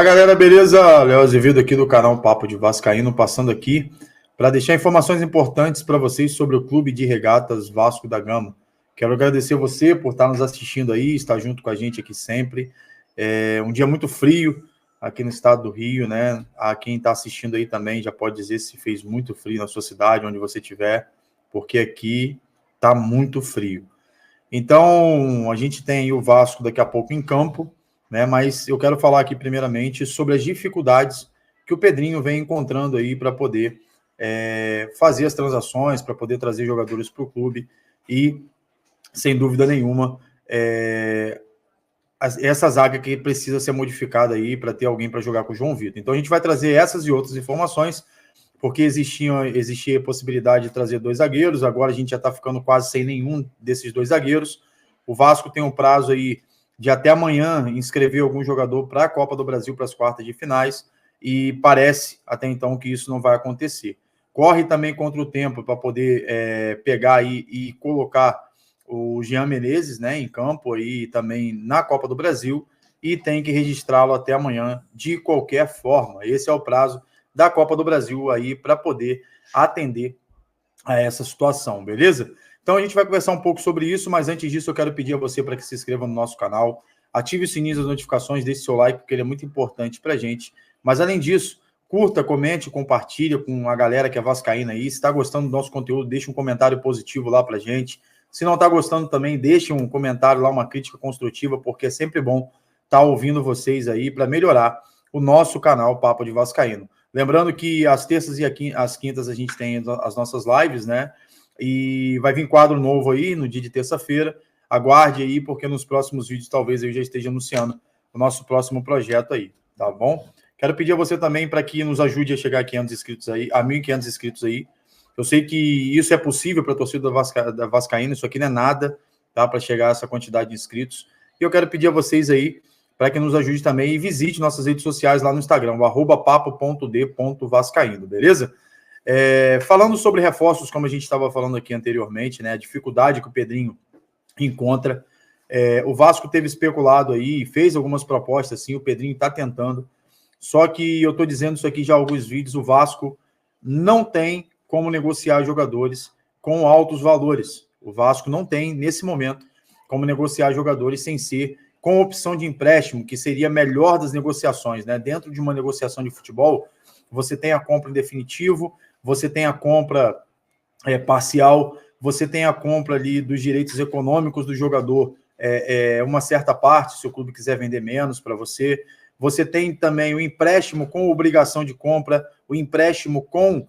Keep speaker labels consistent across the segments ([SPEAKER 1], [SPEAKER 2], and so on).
[SPEAKER 1] Galera, beleza? Léo Azevedo aqui do canal Papo de Vascaíno, passando aqui para deixar informações importantes para vocês sobre o Clube de Regatas Vasco da Gama. Quero agradecer você por estar nos assistindo aí, estar junto com a gente aqui sempre. É um dia muito frio aqui no estado do Rio, né? A quem está assistindo aí também já pode dizer se fez muito frio na sua cidade, onde você estiver, porque aqui está muito frio. Então, a gente tem o Vasco daqui a pouco em campo, né? Mas eu quero falar aqui primeiramente sobre as dificuldades que o Pedrinho vem encontrando aí para poder fazer as transações, para poder trazer jogadores para o clube e, sem dúvida nenhuma, essa zaga que precisa ser modificada aí para ter alguém para jogar com o João Vitor. Então a gente vai trazer essas e outras informações, porque existia a possibilidade de trazer 2 zagueiros, agora a gente já está ficando quase sem nenhum desses 2 zagueiros. O Vasco tem um prazo aí de até amanhã inscrever algum jogador para a Copa do Brasil, para as quartas de finais, e parece até então que isso não vai acontecer. Corre também contra o tempo para poder pegar aí e colocar o Jean Menezes, né, em campo aí também na Copa do Brasil, e tem que registrá-lo até amanhã de qualquer forma. Esse é o prazo da Copa do Brasil aí para poder atender a essa situação, beleza? Então a gente vai conversar um pouco sobre isso, mas antes disso eu quero pedir a você para que se inscreva no nosso canal, ative o sininho das notificações, deixe seu like, porque ele é muito importante para a gente. Mas além disso, curta, comente, compartilha com a galera que é vascaína aí. Se está gostando do nosso conteúdo, deixa um comentário positivo lá para a gente. Se não está gostando também, deixe um comentário lá, uma crítica construtiva, porque é sempre bom estar ouvindo vocês aí para melhorar o nosso canal Papo de Vascaíno. Lembrando que às terças e às quintas a gente tem as nossas lives, né? E vai vir quadro novo aí no dia de terça-feira. Aguarde aí, porque nos próximos vídeos talvez eu já esteja anunciando o nosso próximo projeto aí, tá bom? Quero pedir a você também para que nos ajude a chegar a 500 inscritos aí, a 1.500 inscritos aí. Eu sei que isso é possível para a torcida da Vascaína, isso aqui não é nada, tá? Para chegar a essa quantidade de inscritos. E eu quero pedir a vocês aí para que nos ajude também e visite nossas redes sociais lá no Instagram, @papo.d.vascaíno, beleza? Falando sobre reforços, como a gente estava falando aqui anteriormente, né? A dificuldade que o Pedrinho encontra. O Vasco teve especulado aí, fez algumas propostas, sim, o Pedrinho está tentando. Só que eu estou dizendo isso aqui já há alguns vídeos, o Vasco não tem como negociar jogadores com altos valores. O Vasco não tem, nesse momento, como negociar jogadores sem ser com opção de empréstimo, que seria a melhor das negociações, né? Dentro de uma negociação de futebol, você tem a compra em definitivo, você tem a compra parcial, você tem a compra ali dos direitos econômicos do jogador, uma certa parte, se o clube quiser vender menos para você. Você tem também o empréstimo com obrigação de compra, o empréstimo com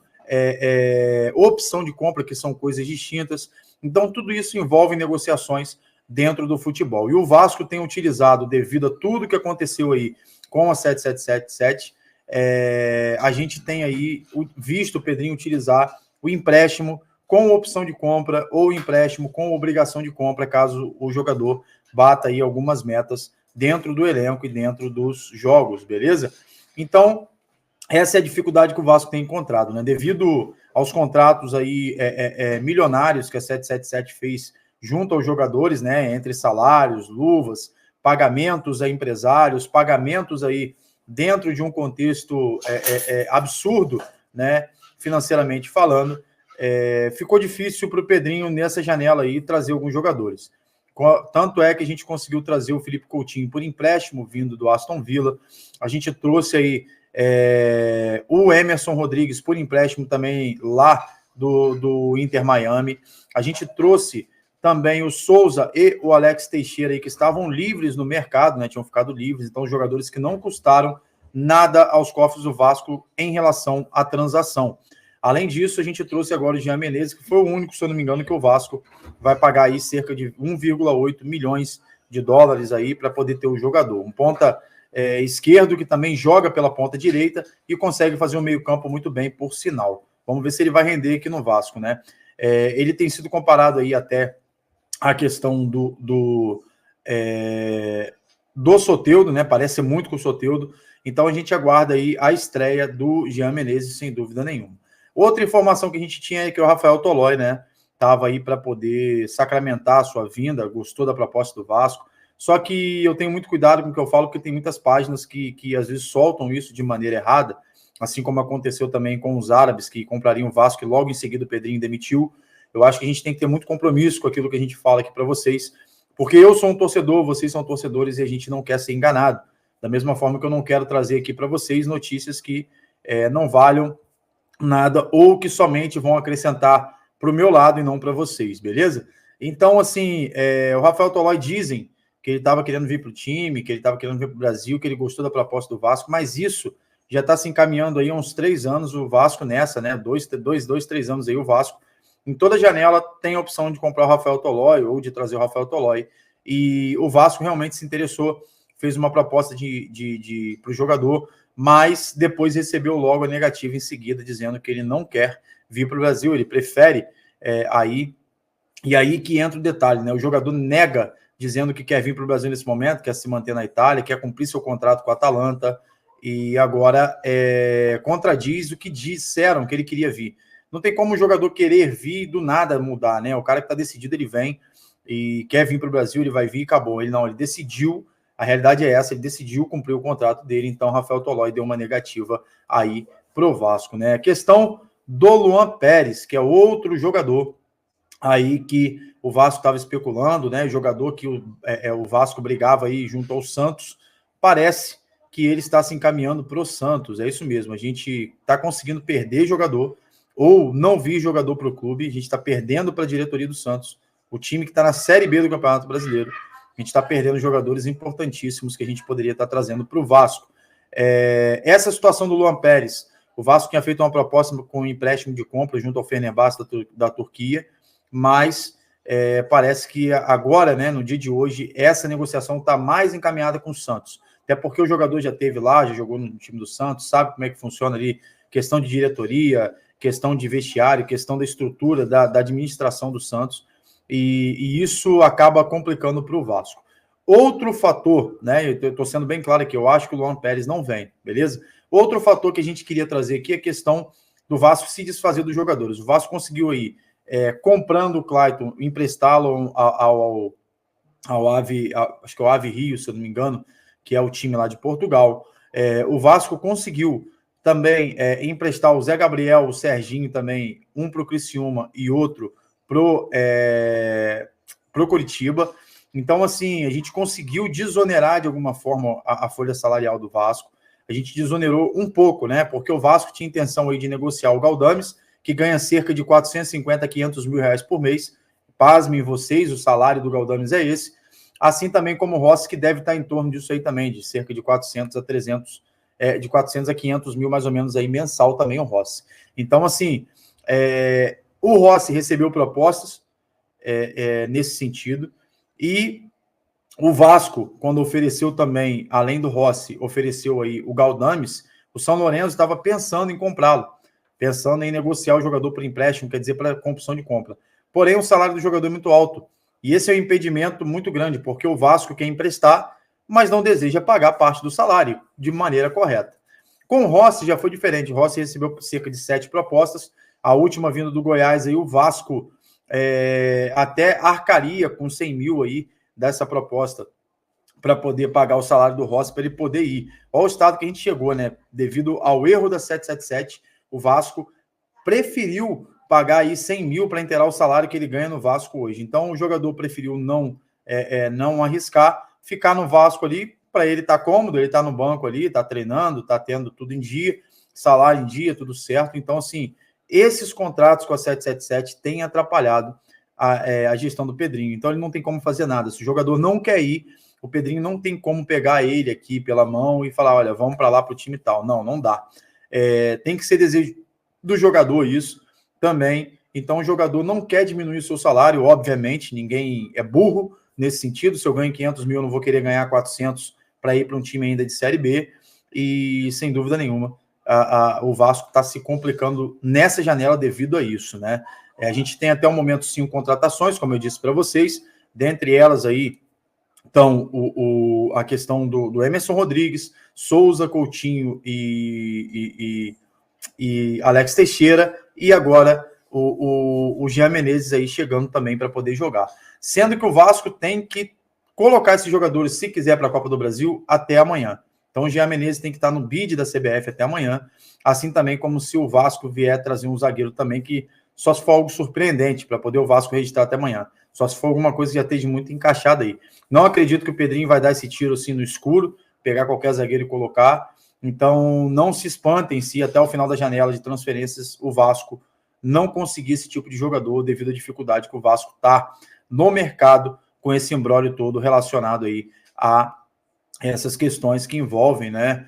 [SPEAKER 1] opção de compra, que são coisas distintas. Então, tudo isso envolve negociações dentro do futebol. E o Vasco tem utilizado, devido a tudo que aconteceu aí com a 7777, a gente tem aí visto o Pedrinho utilizar o empréstimo com opção de compra ou empréstimo com obrigação de compra, caso o jogador bata aí algumas metas dentro do elenco e dentro dos jogos, beleza? Então, essa é a dificuldade que o Vasco tem encontrado, né? Devido aos contratos aí milionários que a 777 fez junto aos jogadores, né? Entre salários, luvas, pagamentos a empresários, pagamentos aí dentro de um contexto absurdo, né? Financeiramente falando, ficou difícil para o Pedrinho nessa janela aí trazer alguns jogadores. Tanto é que a gente conseguiu trazer o Felipe Coutinho por empréstimo vindo do Aston Villa. A gente trouxe aí o Emerson Rodrigues por empréstimo também lá do Inter Miami. A gente trouxe também o Souza e o Alex Teixeira aí, que estavam livres no mercado, né? Tinham ficado livres, então jogadores que não custaram nada aos cofres do Vasco em relação à transação. Além disso, a gente trouxe agora o Jean Menezes, que foi o único, se eu não me engano, que o Vasco vai pagar aí cerca de 1,8 milhões de dólares aí para poder ter o jogador. Um ponta esquerdo que também joga pela ponta direita e consegue fazer um meio-campo muito bem, por sinal. Vamos ver se ele vai render aqui no Vasco, né? Ele tem sido comparado aí até a questão do Soteldo, né? Parece muito com o Soteldo. Então a gente aguarda aí a estreia do Jean Menezes, sem dúvida nenhuma. Outra informação que a gente tinha é que o Rafael Tolói, né? Estava aí para poder sacramentar a sua vinda, gostou da proposta do Vasco. Só que eu tenho muito cuidado com o que eu falo, porque tem muitas páginas que às vezes soltam isso de maneira errada, assim como aconteceu também com os árabes que comprariam o Vasco e logo em seguida o Pedrinho demitiu. Eu acho que a gente tem que ter muito compromisso com aquilo que a gente fala aqui para vocês, porque eu sou um torcedor, vocês são torcedores e a gente não quer ser enganado. Da mesma forma que eu não quero trazer aqui para vocês notícias que não valham nada ou que somente vão acrescentar para o meu lado e não para vocês, beleza? Então, assim, o Rafael Tolói dizem que ele estava querendo vir para o time, que ele estava querendo vir para o Brasil, que ele gostou da proposta do Vasco, mas isso já está se encaminhando aí há uns 3 anos, o Vasco nessa, né? 3 anos aí o Vasco. Em toda janela tem a opção de comprar o Rafael Tolói ou de trazer o Rafael Tolói. E o Vasco realmente se interessou, fez uma proposta para o jogador, mas depois recebeu logo a negativa em seguida, dizendo que ele não quer vir para o Brasil, ele prefere aí. E aí que entra o detalhe, né? O jogador nega, dizendo que quer vir para o Brasil nesse momento, quer se manter na Itália, quer cumprir seu contrato com a Atalanta, e agora contradiz o que disseram que ele queria vir. Não tem como o jogador querer vir e do nada mudar, né? O cara que está decidido, ele vem e quer vir para o Brasil, ele vai vir e acabou. Ele não, ele decidiu, a realidade é essa, ele decidiu cumprir o contrato dele, então Rafael Tolói deu uma negativa aí pro Vasco, né? A questão do Luan Pérez, que é outro jogador aí que o Vasco estava especulando, né? Jogador que o Vasco brigava aí junto ao Santos, parece que ele está se encaminhando para o Santos, é isso mesmo, a gente está conseguindo perder jogador, ou não vir jogador para o clube, a gente está perdendo para a diretoria do Santos, o time que está na Série B do Campeonato Brasileiro, a gente está perdendo jogadores importantíssimos que a gente poderia estar trazendo para o Vasco. Essa situação do Luan Pérez, o Vasco tinha feito uma proposta com um empréstimo de compra junto ao Fenerbahçe da Turquia, mas parece que agora, né, no dia de hoje, essa negociação está mais encaminhada com o Santos. Até porque o jogador já esteve lá, já jogou no time do Santos, sabe como é que funciona ali, questão de diretoria, questão de vestiário, questão da estrutura, da administração do Santos, e isso acaba complicando para o Vasco. Outro fator, né, eu estou sendo bem claro aqui, eu acho que o Luan Pérez não vem, beleza? Outro fator que a gente queria trazer aqui é a questão do Vasco se desfazer dos jogadores. O Vasco conseguiu aí, comprando o Clayton, emprestá-lo ao Ave, acho que é o Ave Rio, se eu não me engano, que é o time lá de Portugal. O Vasco conseguiu também emprestar o Zé Gabriel, o Serginho também, um para o Criciúma e outro pro Coritiba. Então, assim, a gente conseguiu desonerar de alguma forma a folha salarial do Vasco. A gente desonerou um pouco, né? Porque o Vasco tinha intenção aí de negociar o Galdames, que ganha cerca de 450, 500 mil reais por mês. Pasmem vocês, o salário do Galdames é esse. Assim também como o Rossi, que deve estar em torno disso aí também, de cerca de 400 a 300, de 400 a 500 mil mais ou menos aí mensal também o Rossi. Então, assim, o Rossi recebeu propostas nesse sentido, e o Vasco, quando ofereceu também, além do Rossi, ofereceu aí o Galdames, o São Lourenço estava pensando em comprá-lo, pensando em negociar o jogador por empréstimo, quer dizer, para opção de compra. Porém, o salário do jogador é muito alto. E esse é um impedimento muito grande, porque o Vasco quer emprestar, mas não deseja pagar parte do salário de maneira correta. Com o Rossi já foi diferente. O Rossi recebeu cerca de 7 propostas. A última vindo do Goiás, aí o Vasco até arcaria com 100 mil aí dessa proposta para poder pagar o salário do Rossi, para ele poder ir. Olha o estado que a gente chegou, né? Devido ao erro da 777, o Vasco preferiu pagar aí 100 mil para inteirar o salário que ele ganha no Vasco hoje. Então, o jogador preferiu não arriscar, ficar no Vasco ali, para ele estar cômodo, ele está no banco ali, está treinando, está tendo tudo em dia, salário em dia, tudo certo. Então, assim, esses contratos com a 777 têm atrapalhado a gestão do Pedrinho. Então, ele não tem como fazer nada. Se o jogador não quer ir, o Pedrinho não tem como pegar ele aqui pela mão e falar, olha, vamos para lá para o time tal. Não, não dá. Tem que ser desejo do jogador isso também. Então, o jogador não quer diminuir o seu salário, obviamente, ninguém é burro nesse sentido. Se eu ganho 500 mil, eu não vou querer ganhar 400 para ir para um time ainda de Série B. E, sem dúvida nenhuma, o Vasco está se complicando nessa janela devido a isso, né? A gente tem até o momento 5 contratações, como eu disse para vocês, dentre elas aí estão a questão do Emerson Rodrigues, Souza, Coutinho e Alex Teixeira, e agora o Jean Menezes aí chegando também para poder jogar. Sendo que o Vasco tem que colocar esses jogadores, se quiser, para a Copa do Brasil até amanhã. Então o Jean Menezes tem que estar no bid da CBF até amanhã, assim também como se o Vasco vier trazer um zagueiro também, que só se for algo surpreendente, para poder o Vasco registrar até amanhã. Só se for alguma coisa que já esteja muito encaixada aí. Não acredito que o Pedrinho vai dar esse tiro assim no escuro, pegar qualquer zagueiro e colocar. Então não se espantem se até o final da janela de transferências o Vasco não conseguir esse tipo de jogador devido à dificuldade que o Vasco está no mercado com esse imbróglio todo relacionado aí a essas questões que envolvem, né,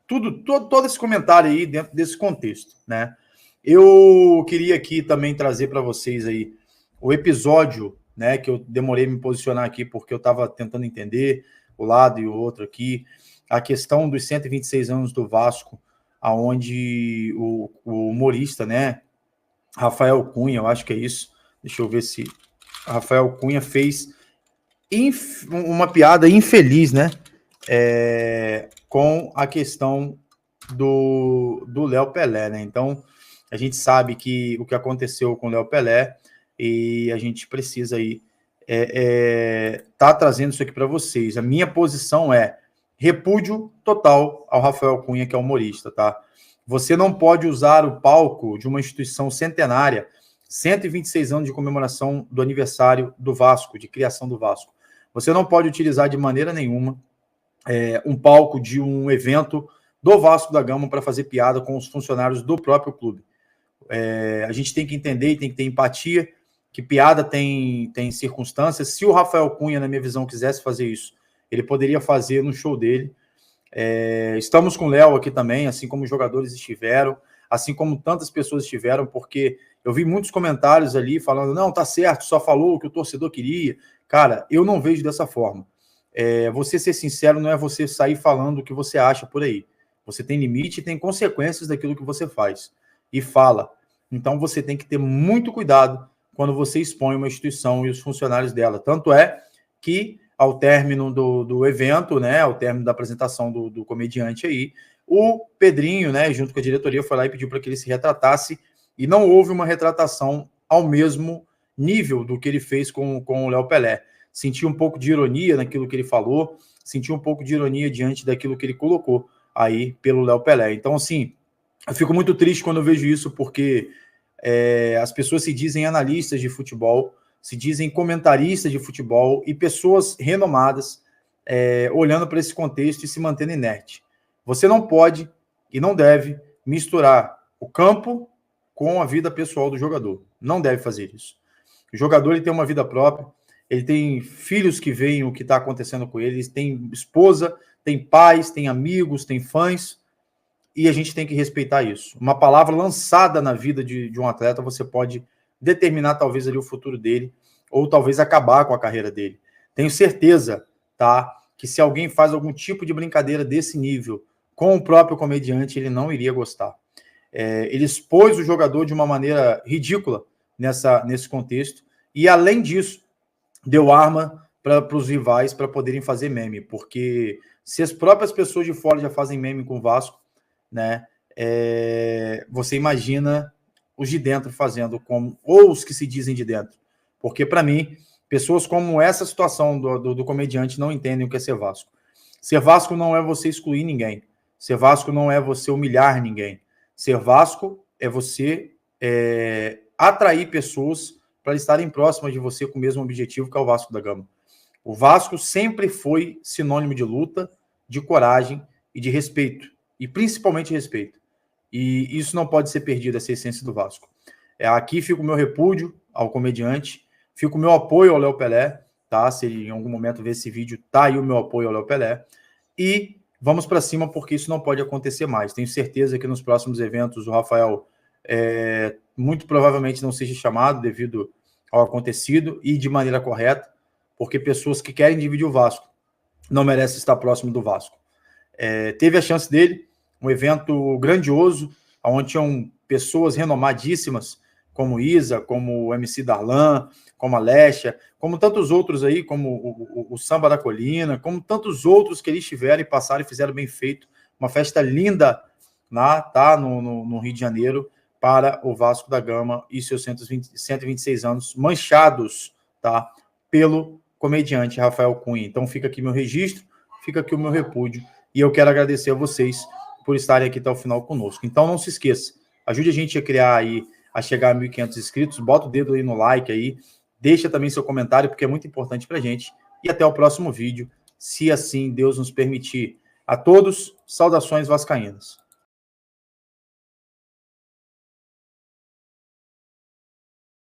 [SPEAKER 1] todo esse comentário aí dentro desse contexto, né. Eu queria aqui também trazer para vocês aí o episódio, né, que eu demorei a me posicionar aqui porque eu estava tentando entender o lado e o outro aqui, a questão dos 126 anos do Vasco, aonde o humorista, né, Rafael Cunha, eu acho que é isso, deixa eu ver se Rafael Cunha fez uma piada infeliz, né, com a questão do Léo Pelé, né? Então, a gente sabe que o que aconteceu com o Léo Pelé e a gente precisa aí tá trazendo isso aqui para vocês. A minha posição é repúdio total ao Rafael Cunha, que é humorista, tá? Você não pode usar o palco de uma instituição centenária, 126 anos de comemoração do aniversário do Vasco, de criação do Vasco. Você não pode utilizar de maneira nenhuma um palco de um evento do Vasco da Gama para fazer piada com os funcionários do próprio clube. A gente tem que entender e tem que ter empatia, que piada tem circunstâncias. Se o Rafael Cunha, na minha visão, quisesse fazer isso, ele poderia fazer no show dele. Estamos com o Léo aqui também, assim como os jogadores estiveram, assim como tantas pessoas estiveram, porque eu vi muitos comentários ali falando, não, tá certo, só falou o que o torcedor queria. Cara, eu não vejo dessa forma. Você ser sincero não é você sair falando o que você acha por aí. Você tem limite e tem consequências daquilo que você faz e fala. Então você tem que ter muito cuidado quando você expõe uma instituição e os funcionários dela. Tanto é que, ao término do evento, né, ao término da apresentação do comediante aí, o Pedrinho, né, junto com a diretoria, foi lá e pediu para que ele se retratasse, e não houve uma retratação ao mesmo nível do que ele fez com o Léo Pelé. Senti um pouco de ironia naquilo que ele falou, senti um pouco de ironia diante daquilo que ele colocou aí pelo Léo Pelé. Então, assim, eu fico muito triste quando eu vejo isso, porque as pessoas se dizem analistas de futebol, se dizem comentaristas de futebol e pessoas renomadas olhando para esse contexto e se mantendo inerte. Você não pode e não deve misturar o campo com a vida pessoal do jogador. Não deve fazer isso. O jogador ele tem uma vida própria, ele tem filhos que veem o que está acontecendo com ele, tem esposa, tem pais, tem amigos, tem fãs, e a gente tem que respeitar isso. Uma palavra lançada na vida de um atleta, você pode determinar talvez ali o futuro dele, ou talvez acabar com a carreira dele. Tenho certeza, tá, que se alguém faz algum tipo de brincadeira desse nível com o próprio comediante, ele não iria gostar. Ele expôs o jogador de uma maneira ridícula nesse contexto, e além disso, deu arma para os rivais para poderem fazer meme, porque se as próprias pessoas de fora já fazem meme com o Vasco, né, você imagina os de dentro fazendo, ou os que se dizem de dentro. Porque, para mim, pessoas como essa situação do comediante não entendem o que é ser Vasco. Ser Vasco não é você excluir ninguém. Ser Vasco não é você humilhar ninguém. Ser Vasco é você atrair pessoas para estarem próximas de você com o mesmo objetivo que é o Vasco da Gama. O Vasco sempre foi sinônimo de luta, de coragem e de respeito. E principalmente respeito. E isso não pode ser perdido, essa essência do Vasco. Aqui fica o meu repúdio ao comediante, fica o meu apoio ao Léo Pelé, tá? Se ele em algum momento ver esse vídeo, tá aí o meu apoio ao Léo Pelé. E vamos para cima, porque isso não pode acontecer mais. Tenho certeza que nos próximos eventos o Rafael muito provavelmente não seja chamado devido ao acontecido e de maneira correta, porque pessoas que querem dividir o Vasco não merecem estar próximo do Vasco. Teve a chance dele, um evento grandioso, onde tinham pessoas renomadíssimas, como Isa, como o MC Darlan, como a Lesha, como tantos outros aí, como o Samba da Colina, como tantos outros que eles tiveram e passaram e fizeram bem feito. Uma festa linda tá, no Rio de Janeiro para o Vasco da Gama e seus 126 anos manchados, tá, pelo comediante Rafael Cunha. Então fica aqui meu registro, fica aqui o meu repúdio, e eu quero agradecer a vocês por estarem aqui até o final conosco. Então não se esqueça, ajude a gente a criar aí, a chegar a 1.500 inscritos, bota o dedo aí no like aí, deixa também seu comentário, porque é muito importante pra gente, e até o próximo vídeo, se assim Deus nos permitir. A todos, saudações vascaínas.